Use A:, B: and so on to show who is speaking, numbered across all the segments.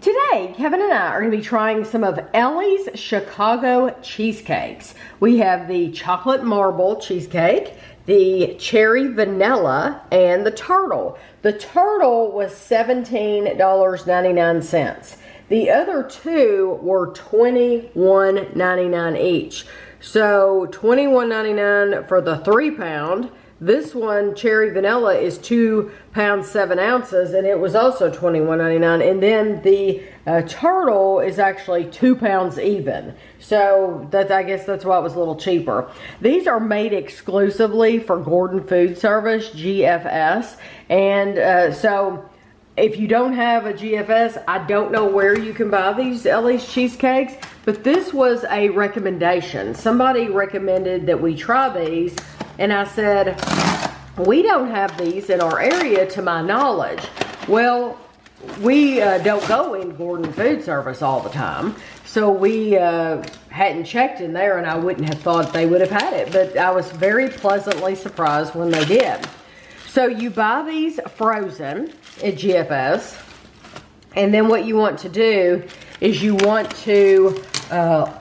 A: Today, Kevin and I are going to be trying some of Ellie's Chicago cheesecakes. We have the chocolate marble cheesecake, the cherry vanilla, and the turtle. The turtle was $17.99. The other two were $21.99 each. So $21.99 for the 3-pound. This one, cherry vanilla, is 2 pounds 7 ounces, and it was also $21.99. And then the turtle is actually 2 pounds even. So I guess that's why it was a little cheaper. These are made exclusively for Gordon Food Service, GFS. And so if you don't have a GFS, I don't know where you can buy these Ellie's cheesecakes, but this was a recommendation. Somebody recommended that we try these. And I said, we don't have these in our area to my knowledge. Well, we don't go in Gordon Food Service all the time. So we hadn't checked in there, and I wouldn't have thought they would have had it. But I was very pleasantly surprised when they did. So you buy these frozen at GFS. And then what you want to do is you want to,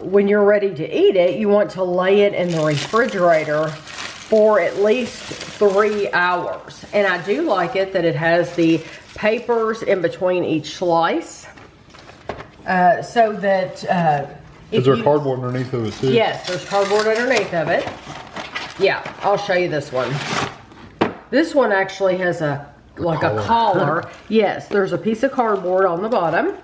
A: when you're ready to eat it, you want to lay it in the refrigerator for at least 3 hours. And I do like it that it has the papers in between each slice. So that
B: is there cardboard underneath of it too?
A: Yes, there's cardboard underneath of it. Yeah, I'll show you this one. This one actually has a collar. Yes, there's a piece of cardboard on the bottom.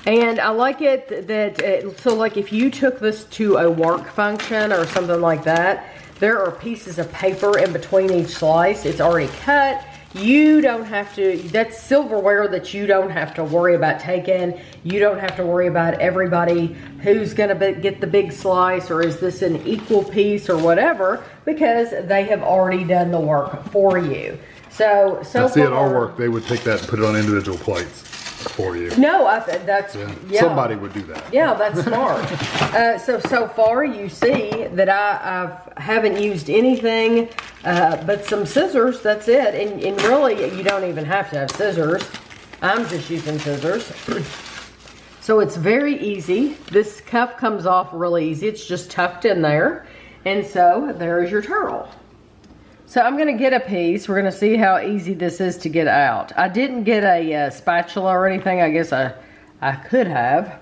A: And I like it that, so like if you took this to a work function or something like that, there are pieces of paper in between each slice. It's already cut. You don't have to, that's silverware that you don't have to worry about taking. You don't have to worry about everybody who's gonna get the big slice, or is this an equal piece or whatever, because they have already done the work for you. So
B: see, at our work, they would take that and put it on individual plates for you.
A: No, that's, yeah.
B: Somebody would do that.
A: Yeah, that's smart. So far you see that I haven't used anything but some scissors. That's it. And really, you don't even have to have scissors. I'm just using scissors. So it's very easy. This cup comes off really easy. It's just tucked in there. And so there's your turtle. So I'm going to get a piece. We're going to see how easy this is to get out. I didn't get a spatula or anything. I guess I could have.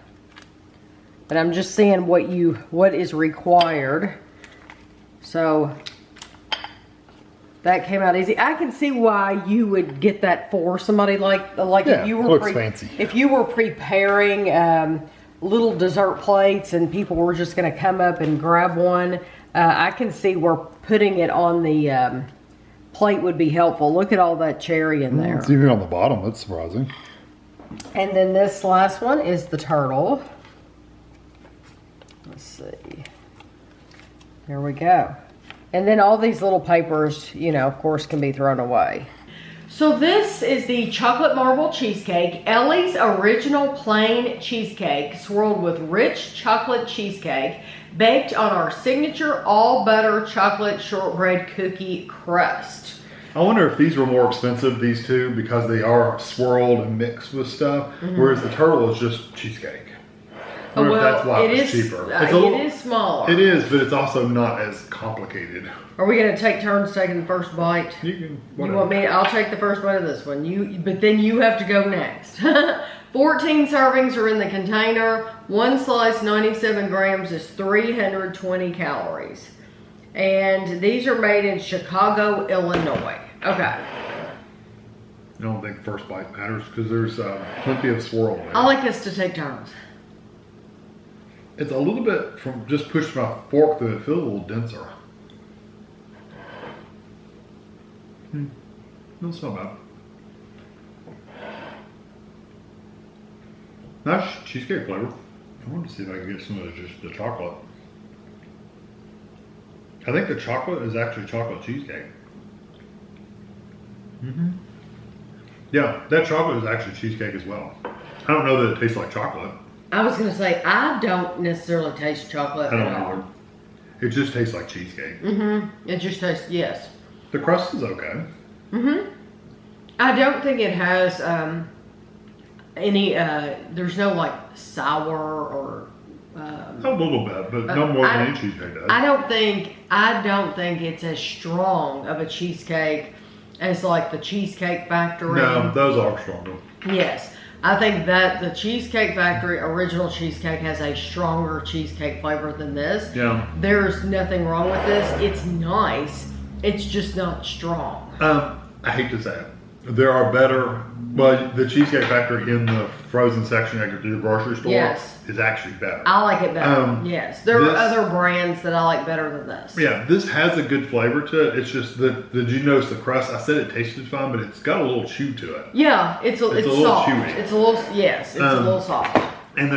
A: But I'm just seeing what is required. So that came out easy. I can see why you would get that for somebody like
B: yeah,
A: if you were
B: looks fancy.
A: If you were preparing little dessert plates and people were just going to come up and grab one. I can see where putting it on the plate would be helpful. Look at all that cherry in there.
B: It's even on the bottom. That's surprising.
A: And then this last one is the turtle. Let's see. There we go. And then all these little papers, you know, of course, can be thrown away. So this is the chocolate marble cheesecake, Ellie's original plain cheesecake, swirled with rich chocolate cheesecake, baked on our signature all butter chocolate shortbread cookie crust.
B: I wonder if these were more expensive, these two, because they are swirled and mixed with stuff, whereas the turtle is just cheesecake. I wonder if that's why it's cheaper.
A: It is smaller.
B: It is, but it's also not as complicated.
A: Are we going to take turns taking the first bite?
B: You can.
A: Whatever. You want me? I'll take the first bite of this one. But then you have to go next. 14 servings are in the container. One slice, 97 grams, is 320 calories. And these are made in Chicago, Illinois. Okay.
B: I don't think first bite matters because there's plenty of swirl there.
A: I like us to take turns.
B: It's a little bit, from just pushing my fork through it, feels a little denser. No, it's not bad. Nice cheesecake flavor. I wanted to see if I could get some of the chocolate. I think the chocolate is actually chocolate cheesecake. Yeah, that chocolate is actually cheesecake as well. I don't know that it tastes like chocolate.
A: I was going to say, I don't necessarily taste chocolate at all.
B: It just tastes like cheesecake.
A: It just tastes, yes.
B: The crust is okay.
A: I don't think it has there's no like sour or.
B: A little bit, but no more than any cheesecake does.
A: I don't think it's as strong of a cheesecake as like the Cheesecake Factory.
B: No, those are stronger.
A: Yes. I think that the Cheesecake Factory original cheesecake has a stronger cheesecake flavor than this.
B: Yeah.
A: There's nothing wrong with this. It's nice. It's just not strong.
B: I hate to say it. There are better, well, the Cheesecake Factory in the frozen section at the grocery store is actually better.
A: I like it better. Yes. There are other brands that I like better than this.
B: Yeah, this has a good flavor to it. It's just did you notice the crust? I said it tasted fine, but it's got a little chew to it.
A: Yeah, it's a little
B: soft. Chewy.
A: It's a little, yes, it's a little soft.
B: And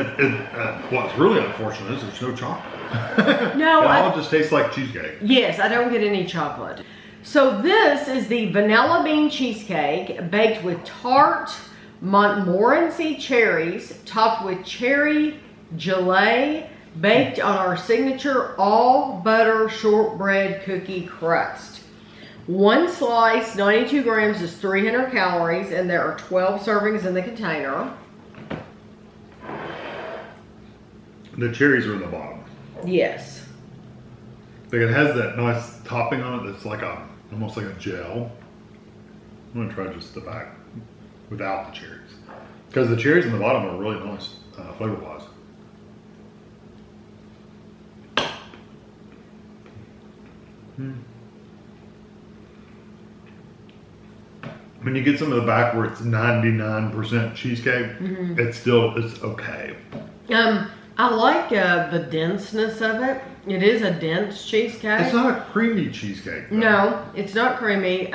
B: what's really unfortunate is there's no chocolate.
A: No,
B: it all just tastes like cheesecake.
A: Yes, I don't get any chocolate. So this is the vanilla bean cheesecake baked with tart Montmorency cherries, topped with cherry gelée, baked on our signature all butter shortbread cookie crust. One slice, 92 grams, is 300 calories, and there are 12 servings in the container.
B: The cherries are in the bottom.
A: Yes.
B: Like it has that nice topping on it that's like almost like a gel. I'm gonna try just the back without the cherries, because the cherries in the bottom are really nice flavor wise. When you get some of the back where it's 99% cheesecake, it's okay.
A: I like the denseness of it. It is a dense cheesecake.
B: It's not a creamy cheesecake, though.
A: No, it's not creamy.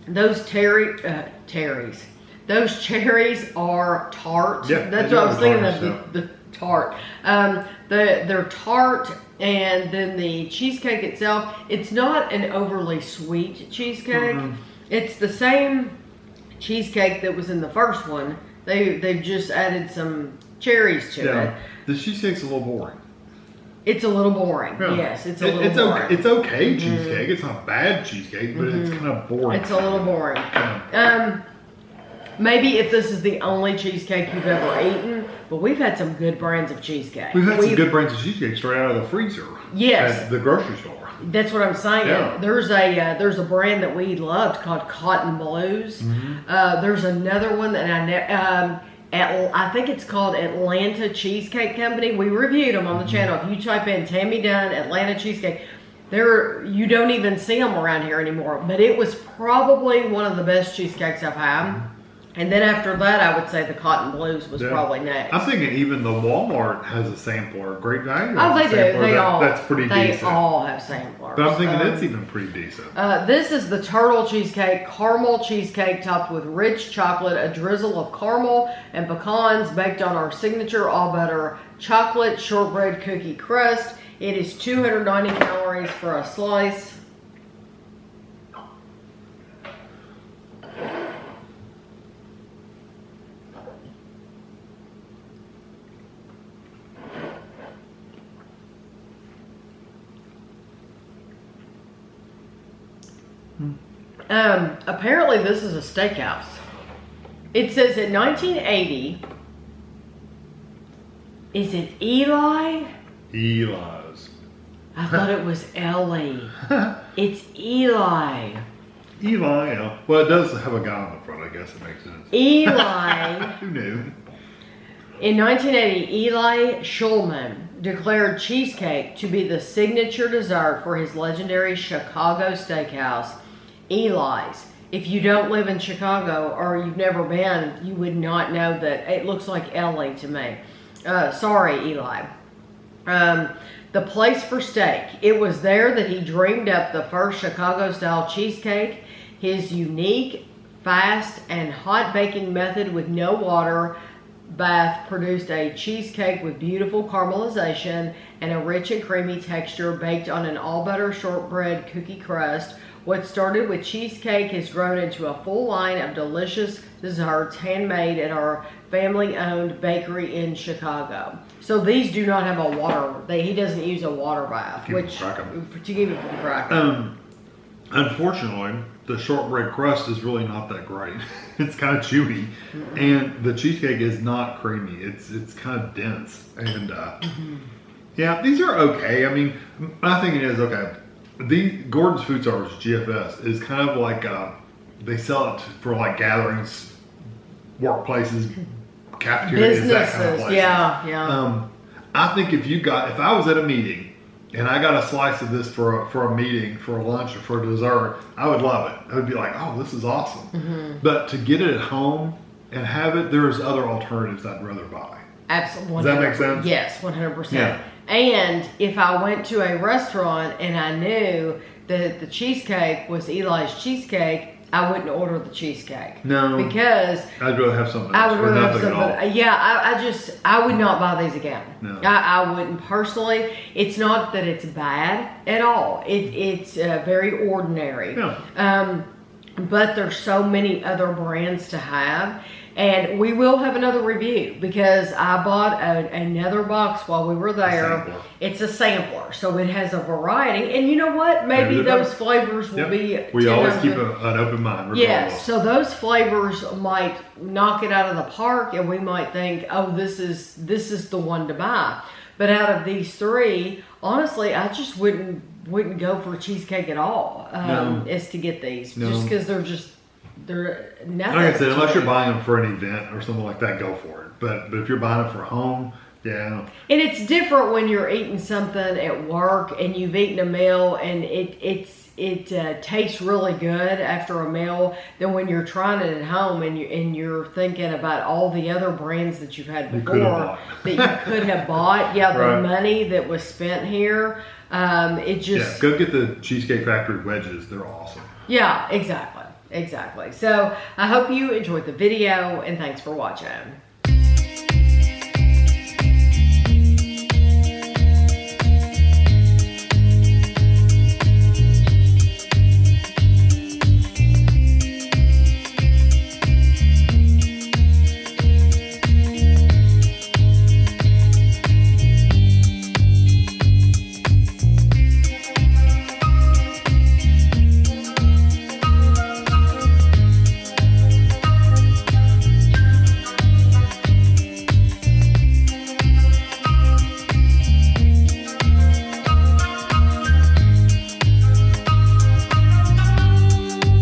A: Those cherries. Those cherries are tart.
B: Yeah,
A: that's what I was thinking of, the tart. They're tart, and then the cheesecake itself, it's not an overly sweet cheesecake. It's the same cheesecake that was in the first one. They've just added some cherries to it.
B: The cheesecake's a little boring.
A: It's a little boring. Yeah. Yes, it's a little boring.
B: It's okay cheesecake. It's not bad cheesecake, but it's kind of boring.
A: It's a little boring. Maybe if this is the only cheesecake you've ever eaten, but we've had some good brands of cheesecake.
B: We've had some good brands of cheesecake straight out of the freezer.
A: Yes.
B: At the grocery store.
A: That's what I'm saying.
B: Yeah.
A: There's a brand that we loved called Cotton Blues. There's another one that I think it's called Atlanta Cheesecake Company. We reviewed them on the channel. If you type in Tammy Dunn Atlanta Cheesecake, you don't even see them around here anymore. But it was probably one of the best cheesecakes I've had. And then after that, I would say the Cotton Blues was probably next.
B: I'm thinking even the Walmart has a sampler. Great Value.
A: Oh, they do.
B: That's pretty decent.
A: They all have samplers.
B: But I'm thinking it's even pretty decent.
A: This is the turtle cheesecake, caramel cheesecake topped with rich chocolate, a drizzle of caramel and pecans, baked on our signature all butter chocolate shortbread cookie crust. It is 290 calories for a slice. Apparently this is a steakhouse. It says in 1980, is it Eli?
B: Eli's.
A: I thought it was Ellie. It's Eli.
B: Eli, yeah. Well, it does have a guy on the front, I guess it makes sense.
A: Eli.
B: Who knew?
A: In 1980, Eli Schulman declared cheesecake to be the signature dessert for his legendary Chicago steakhouse, Eli's. If you don't live in Chicago or you've never been, you would not know that. It looks like Ellie to me. Sorry, Eli. The place for steak. It was there that he dreamed up the first Chicago-style cheesecake. His unique, fast, and hot baking method with no water bath produced a cheesecake with beautiful caramelization and a rich and creamy texture baked on an all-butter shortbread cookie crust. What started with cheesecake has grown into a full line of delicious desserts handmade at our family-owned bakery in Chicago. So these do not have a water. He doesn't use a water bath, to give it from crack.
B: Unfortunately, the shortbread crust is really not that great. It's kind of chewy, and the cheesecake is not creamy. It's kind of dense, and yeah, these are okay. I mean, my thinking is okay. The Gordon's Food Service GFS is kind of like they sell it for like gatherings, workplaces, cafeterias,
A: Businesses,
B: that kind of place.
A: yeah.
B: I think if I was at a meeting and I got a slice of this for a meeting, for a lunch, or for a dessert, I would love it. I would be like, oh, this is awesome. But to get it at home and have it, there's other alternatives I'd rather buy.
A: Absolutely.
B: Does that make sense?
A: Yes, 100%.
B: Yeah.
A: And if I went to a restaurant and I knew that the cheesecake was Eli's cheesecake, I wouldn't order the cheesecake.
B: No.
A: Because
B: I'd rather have something else.
A: I would
B: or
A: rather have
B: nothing at all.
A: something. Yeah, I would not buy these again.
B: No.
A: I wouldn't personally. It's not that it's bad at all. It's very ordinary.
B: Yeah.
A: But there's so many other brands to have. And we will have another review because I bought another box while we were there. It's a sampler, so it has a variety. And you know what? Maybe those flavors will be.
B: We always keep an open mind. Regardless.
A: Yes, so those flavors might knock it out of the park, and we might think, "Oh, this is the one to buy." But out of these three, honestly, I just wouldn't go for cheesecake at all. Is to get these just because they're nothing.
B: Like I said, unless you're buying them for an event or something like that, go for it. But if you're buying them for home, yeah.
A: And it's different when you're eating something at work and you've eaten a meal and it tastes really good after a meal than when you're trying it at home and you're thinking about all the other brands that you've had before that you could have bought. Yeah, the money that was spent here. It just
B: go get the Cheesecake Factory wedges. They're awesome.
A: Yeah, exactly. So I hope you enjoyed the video and thanks for watching.